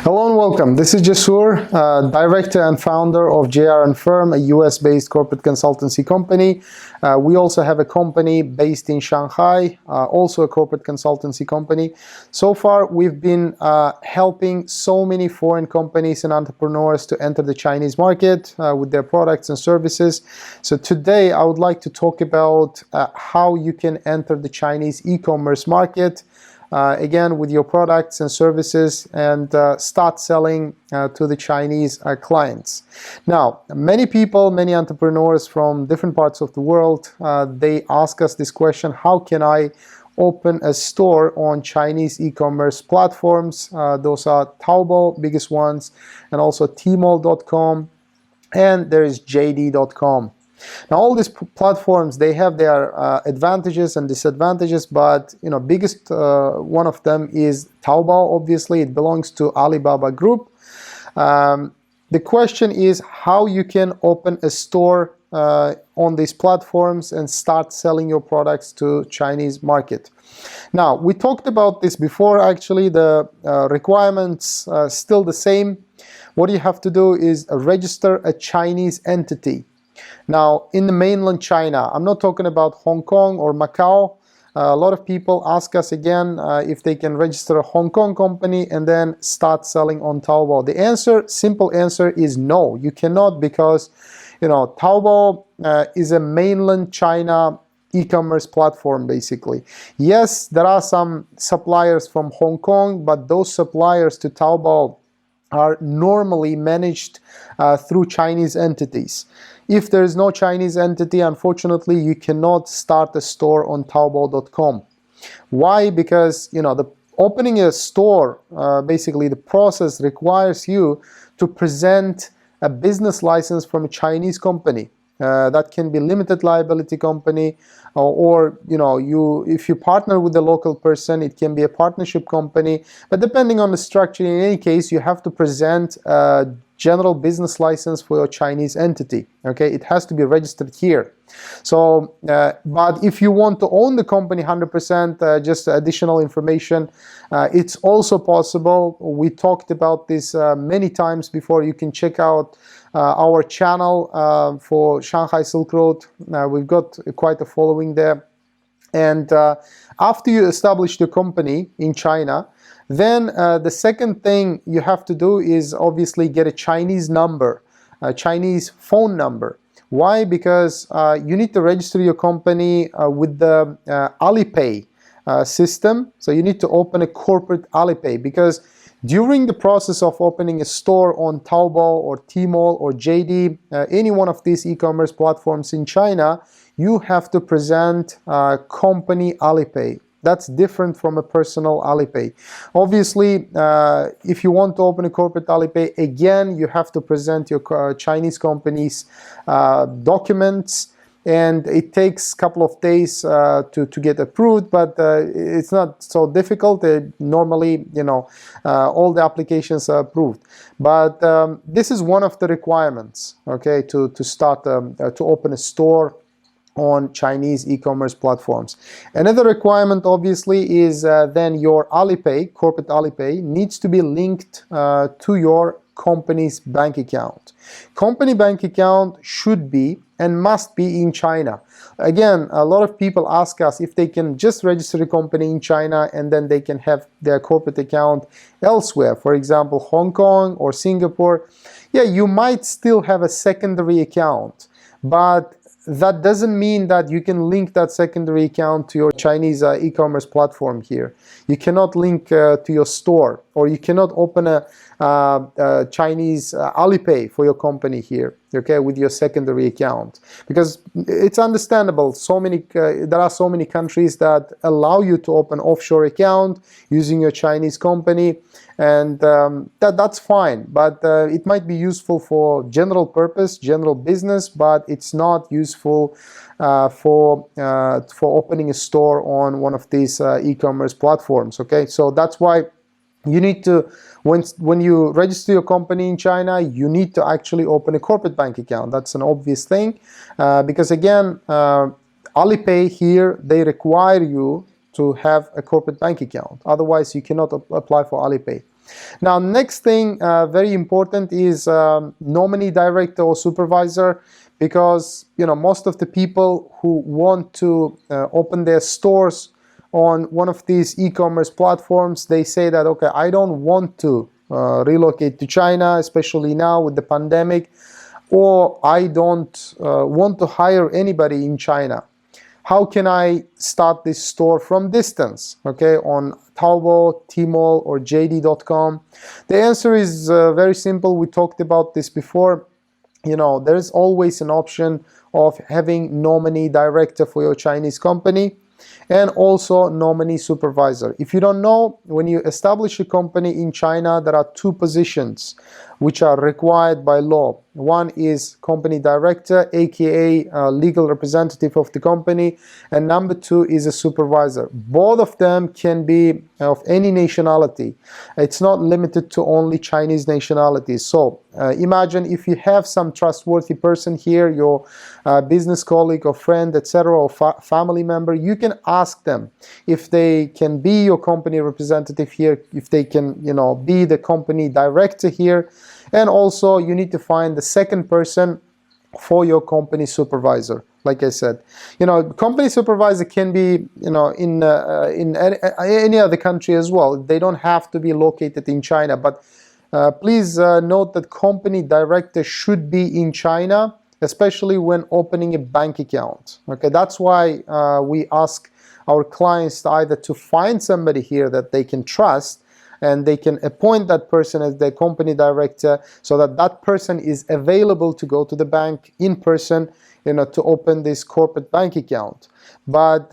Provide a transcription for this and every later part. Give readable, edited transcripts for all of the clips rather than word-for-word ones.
Hello and welcome. This is Jasur, director and founder of 𝐤 Firm, a US-based corporate consultancy company. We also have a company based in Shanghai, also a corporate consultancy company. So far, we've been helping so many foreign companies and entrepreneurs to enter the Chinese market with their products and services. So today, I would like to talk about how you can enter the Chinese e-commerce market. Again, with your products and services, and start selling to the Chinese clients. Now, many people, many entrepreneurs from different parts of the world, they ask us this question: how can I open a store on Chinese e-commerce platforms? Those are Taobao, biggest ones, and also tmall.com, and there is JD.com. Now, all these platforms, they have their advantages and disadvantages, but biggest one of them is Taobao. Obviously, it belongs to Alibaba Group. The question is how you can open a store on these platforms and start selling your products to Chinese market. Now, we talked about this before. Actually, the requirements are still the same. What you have to do is register a Chinese entity. Now, in the mainland China, I'm not talking about Hong Kong or Macau. A lot of people ask us again if they can register a Hong Kong company and then start selling on Taobao. The answer, simple answer, is no. You cannot, because Taobao is a mainland China e-commerce platform, basically. Yes, there are some suppliers from Hong Kong, but those suppliers to Taobao are normally managed through Chinese entities. If there is no Chinese entity, unfortunately, you cannot start a store on Taobao.com. Why? Because the opening a store, basically the process requires you to present a business license from a Chinese company. That can be limited liability company, or if you partner with a local person, it can be a partnership company. But depending on the structure, in any case, you have to present a general business license for your Chinese entity. Okay, it has to be registered here. So, but if you want to own the company 100%, just additional information, it's also possible. We talked about this many times before. You can check out our channel for Shanghai Silk Road. We've got quite a following there. And after you establish the company in China, then the second thing you have to do is obviously get a Chinese number, a Chinese phone number. Why? Because you need to register your company with the Alipay system. So you need to open a corporate Alipay, because during the process of opening a store on Taobao or Tmall or JD, any one of these e-commerce platforms in China, you have to present company Alipay. That's different from a personal Alipay. Obviously, if you want to open a corporate Alipay, again, you have to present your Chinese company's documents, and it takes a couple of days to get approved, but it's not so difficult. Normally, all the applications are approved. But this is one of the requirements, okay, to start to open a store on Chinese e-commerce platforms. Another requirement, obviously, is then your Alipay, corporate Alipay, needs to be linked to your company's bank account. Company bank account should be and must be in China. Again, a lot of people ask us if they can just register a company in China and then they can have their corporate account elsewhere, for example, Hong Kong or Singapore. Yeah, you might still have a secondary account, but that doesn't mean that you can link that secondary account to your Chinese e-commerce platform here. You cannot link to your store, or you cannot open a Chinese Alipay for your company here, okay, with your secondary account. Because it's understandable, there are so many countries that allow you to open offshore account using your Chinese company, and that's fine, but it might be useful for general purpose, general business, but it's not useful for opening a store on one of these e-commerce platforms. Okay, so that's why you need to, when you register your company in China, you need to actually open a corporate bank account. That's an obvious thing, because again, Alipay here, they require you to have a corporate bank account. Otherwise, you cannot apply for Alipay. Now, next thing, very important, is nominee director or supervisor, because most of the people who want to open their stores on one of these e-commerce platforms, they say that, okay, I don't want to relocate to China, especially now with the pandemic, or I don't want to hire anybody in China. How can I start this store from distance, okay, on Taobao, tmall, or JD.com? The answer is very simple. We talked about this before. There's always an option of having nominee director for your Chinese company, and also nominee supervisor. If you don't know, when you establish a company in China, there are two positions which are required by law. One is company director, aka legal representative of the company, and number two is a supervisor. Both of them can be of any nationality. It's not limited to only Chinese nationalities. So imagine if you have some trustworthy person here, your business colleague or friend, etc., or family member, you can ask them if they can be your company representative here, if they can, be the company director here. And also you need to find the second person for your company supervisor. Like I said, company supervisor can be, in any other country as well. They don't have to be located in China. But please note that company director should be in China, especially when opening a bank account. Okay, that's why we ask our clients either to find somebody here that they can trust, and they can appoint that person as their company director, so that that person is available to go to the bank in person, to open this corporate bank account. But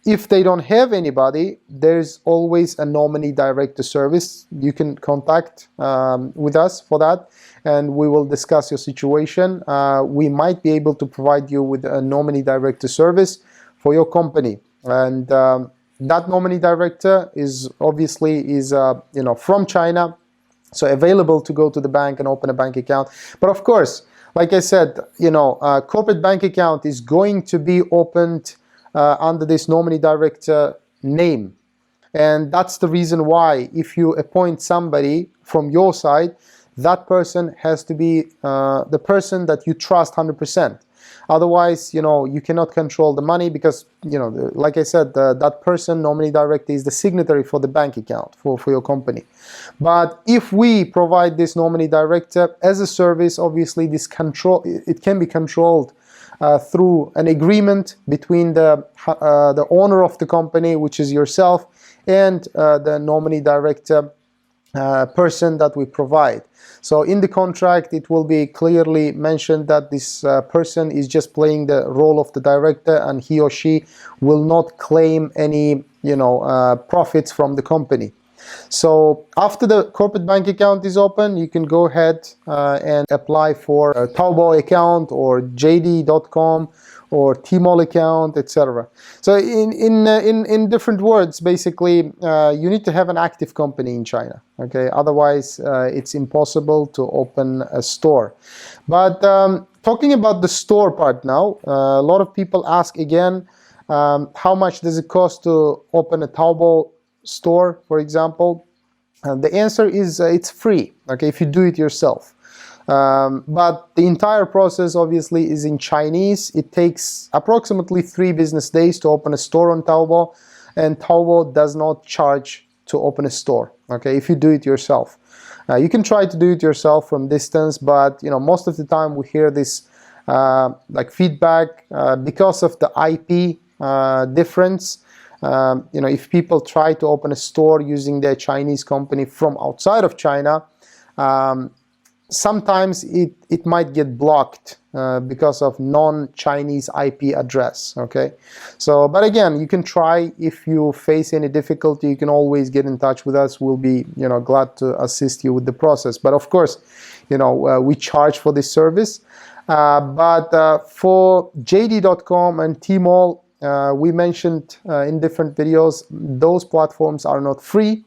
if they don't have anybody, there's always a nominee director service. You can contact with us for that, and we will discuss your situation. We might be able to provide you with a nominee director service for your company, and that nominee director is obviously from China, so available to go to the bank and open a bank account. But of course, like I said, a corporate bank account is going to be opened under this nominee director name, and that's the reason why if you appoint somebody from your side, that person has to be the person that you trust 100%. Otherwise, you cannot control the money, because, like I said, that person, nominee director, is the signatory for the bank account for your company. But if we provide this nominee director as a service, obviously it can be controlled through an agreement between the owner of the company, which is yourself, and the nominee director person that we provide. So in the contract, it will be clearly mentioned that this person is just playing the role of the director, and he or she will not claim any, profits from the company. So after the corporate bank account is open, you can go ahead and apply for a Taobao account or JD.com or tmall account, etc. So in different words, basically, you need to have an active company in China. Okay, otherwise it's impossible to open a store. But talking about the store part now, a lot of people ask again, how much does it cost to open a Taobao store, for example? The answer is it's free, okay, if you do it yourself. But the entire process obviously is in Chinese. It takes approximately 3 business days to open a store on Taobao, and Taobao does not charge to open a store, okay, if you do it yourself. You can try to do it yourself from distance, but most of the time we hear this like feedback because of the IP difference. If people try to open a store using their Chinese company from outside of China, sometimes it might get blocked because of non-Chinese IP address, okay? So, but again, you can try. If you face any difficulty, you can always get in touch with us. We'll be, glad to assist you with the process. But of course, we charge for this service. But for JD.com and tmall, we mentioned in different videos, those platforms are not free.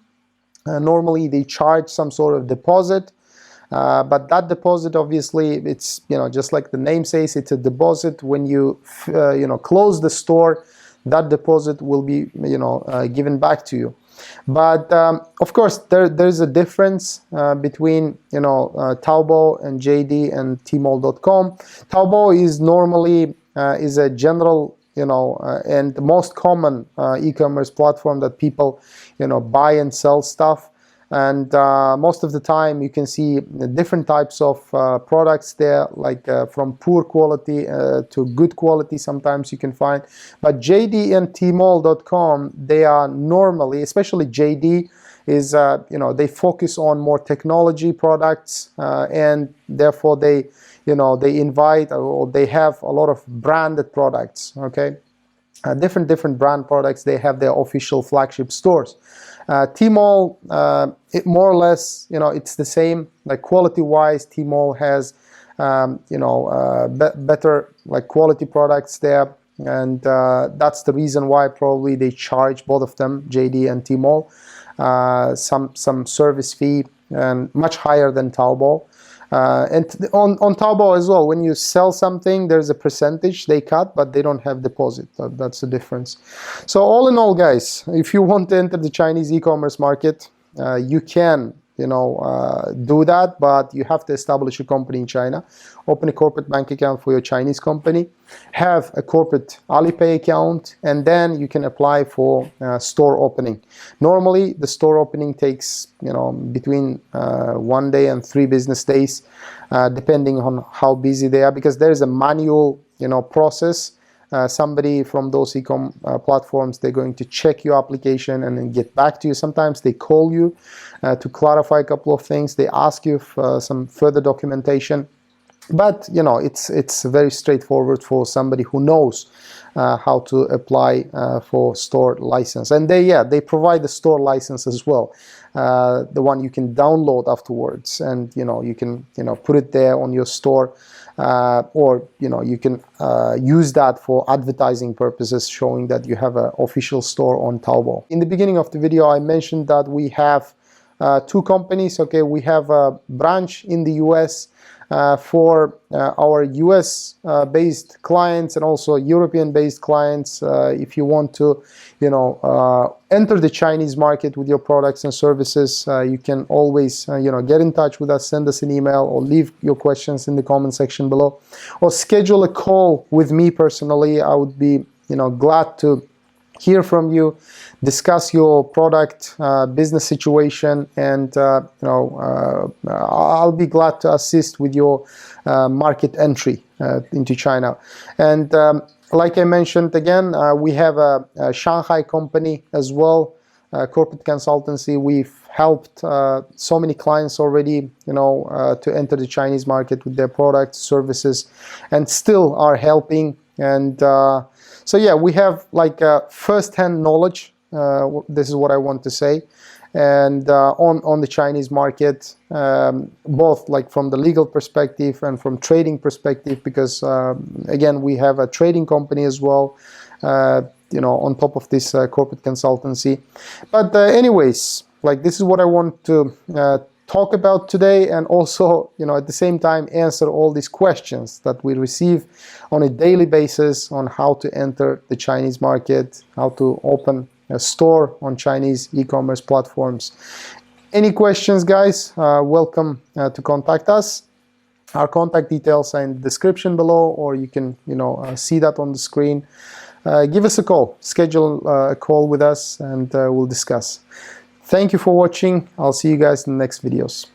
Normally, they charge some sort of deposit. But that deposit, obviously, it's just like the name says, it's a deposit. When you close the store, that deposit will be given back to you. But of course, there's a difference between Taobao and JD and tmall.com. Taobao is normally is a general and the most common e-commerce platform that people buy and sell stuff. And most of the time you can see different types of products there, like from poor quality to good quality sometimes you can find. But JD and tmall.com, they are normally, especially JD, is they focus on more technology products, and therefore they invite, or they have a lot of branded products. Okay, different brand products. They have their official flagship stores. Tmall, it more or less, it's the same. Like quality-wise, Tmall has, better like quality products there, and that's the reason why probably they charge both of them, JD and Tmall, some service fee, and much higher than Taobao. And on Taobao as well, when you sell something, there's a percentage they cut, but they don't have deposit. That's the difference. So all in all, guys, if you want to enter the Chinese e-commerce market, you can do that, but you have to establish a company in China, open a corporate bank account for your Chinese company, have a corporate Alipay account, and then you can apply for store opening. Normally, the store opening takes between 1 day and 3 business days, depending on how busy they are, because there is a manual process. Somebody from those e-com platforms, they're going to check your application and then get back to you. Sometimes they call you to clarify a couple of things. They ask you for some further documentation. But it's very straightforward for somebody who knows how to apply for store license. And they provide the store license as well, the one you can download afterwards, and you can put it there on your store. Or you can use that for advertising purposes, showing that you have an official store on Taobao. In the beginning of the video, I mentioned that we have 2 companies. Okay, we have a branch in the US for our US based clients, and also European based clients. If you want to enter the Chinese market with your products and services, you can always get in touch with us, send us an email, or leave your questions in the comment section below, or schedule a call with me personally. I would be glad to hear from you, discuss your product, business situation, and I'll be glad to assist with your market entry into China. And like I mentioned again, we have a Shanghai company as well, corporate consultancy. We've helped so many clients already, to enter the Chinese market with their products, services, and still are helping. And so yeah, we have like first-hand knowledge. This is what I want to say. And on the Chinese market, both like from the legal perspective and from trading perspective, because again, we have a trading company as well, on top of this corporate consultancy. But anyways, like this is what I want to talk about today, and also at the same time answer all these questions that we receive on a daily basis on how to enter the Chinese market, how to open a store on Chinese e-commerce platforms. Any questions, guys? Welcome to contact us. Our contact details are in the description below, or you can see that on the screen. Give us a call, schedule a call with us, and we'll discuss. Thank you for watching. I'll see you guys in the next videos.